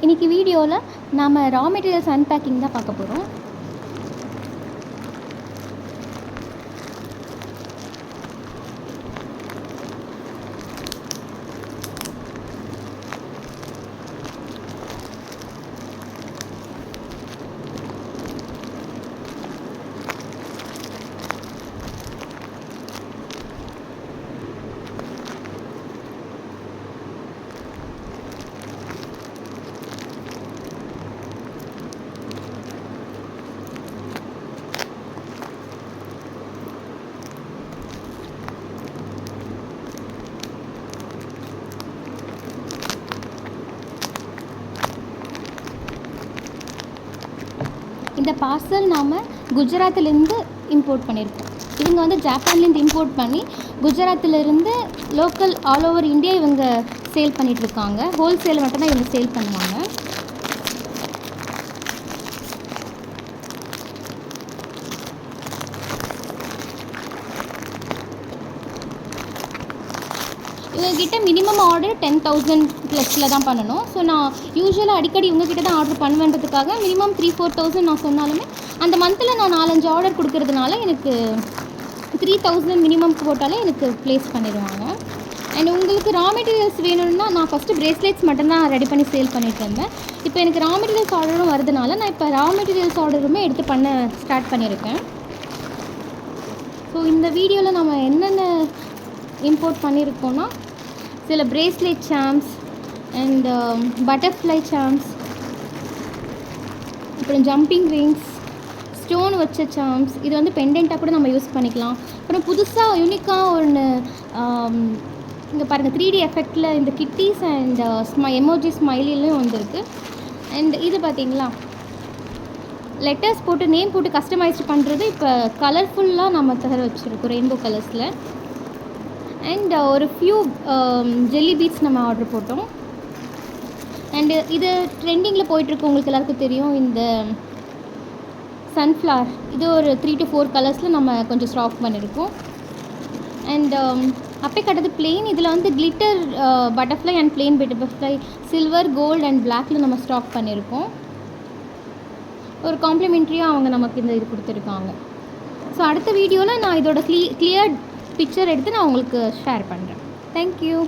இன்றைக்கி வீடியோவில் நாம் ரா மெட்டீரியல்ஸ் அன்பேக்கிங் தான் பார்க்க போகிறோம். இந்த பார்சல் நாம் குஜராத்திலேருந்து இம்போர்ட் பண்ணியிருக்கோம். இவங்க வந்து ஜப்பான்லேருந்து இம்போர்ட் பண்ணி குஜராத்திலேருந்து லோக்கல் ஆல் ஓவர் இந்தியா இவங்க சேல் பண்ணிகிட்ருக்காங்க. ஹோல்சேல் மட்டும்தான் இவங்க சேல் பண்ணுவாங்க. இவங்ககிட்ட மினிமம் ஆர்டர் 10,000 ப்ளஸில் தான் பண்ணணும். ஸோ நான் யூஸ்வலாக அடிக்கடி இவங்ககிட்ட தான் ஆர்டர் பண்ணுவேன்றதுக்காக மினிமம் 3-4,000 நான் சொன்னாலுமே அந்த மந்தில் நான் 4-5 ஆர்டர் கொடுக்கறதுனால எனக்கு 3,000 மினிமம் போட்டாலே எனக்கு ப்ளேஸ் பண்ணிடுவாங்க. அண்ட் உங்களுக்கு ரா மெட்டீரியல்ஸ் வேணும்னா நான் ஃபஸ்ட்டு ப்ரேஸ்லெட்ஸ் மட்டும்தான் ரெடி பண்ணி சேல் பண்ணிட்டு இருந்தேன். இப்போ எனக்கு ரா மெட்டீரியல்ஸ் ஆர்டரும் வரதுனால நான் இப்போ ரா மெட்டீரியல்ஸ் ஆர்டருமே எடுத்து பண்ண ஸ்டார்ட் பண்ணியிருக்கேன். ஸோ இந்த வீடியோவில் நம்ம என்னென்ன இம்போர்ட் பண்ணியிருக்கோன்னா சில bracelet charms and butterfly charms, அப்புறம் ஜம்பிங் ரிங்ஸ், ஸ்டோன் வச்ச சாம்ஸ். இது வந்து பெண்டெண்ட்டாக கூட நம்ம யூஸ் பண்ணிக்கலாம். அப்புறம் புதுசாக யூனிக்காக ஒன்று இங்கே பாருங்கள் 3D எஃபெக்டில் இந்த கிட்டீஸ் அண்ட் எமோஜி ஸ்மைலிலையும் வந்துருக்கு. அண்ட் இது பார்த்திங்களா லெட்டர்ஸ் போட்டு நேம் போட்டு கஸ்டமைஸ்ட் பண்ணுறது இப்போ கலர்ஃபுல்லாக நம்ம தர வச்சுருக்கோம் ரெயின்போ கலர்ஸில். அண்ட் ஒரு ஃபியூ ஜெல்லி பீட்ஸ் நம்ம ஆர்டர் போட்டோம். அண்டு இது ட்ரெண்டிங்கில் போயிட்டுருக்கு, உங்களுக்கு எல்லாருக்கும் தெரியும். இந்த சன்ஃப்ளவர் இது ஒரு 3-4 கலர்ஸில் நம்ம கொஞ்சம் ஸ்டாக் பண்ணியிருக்கோம். அண்ட் அப்பே கட்டது பிளெயின், இதில் வந்து glitter butterfly and plain butterfly silver, gold and பிளாக்கில் நம்ம ஸ்டாக் பண்ணியிருக்கோம். ஒரு காம்ப்ளிமெண்ட்ரியாக அவங்க நமக்கு இந்த இது கொடுத்துருக்காங்க. ஸோ அடுத்த வீடியோவில் நான் இதோட கிளியர் பிக்சர் எடுத்து நான் உங்களுக்கு ஷேர் பண்ணுறேன். தேங்க்யூ.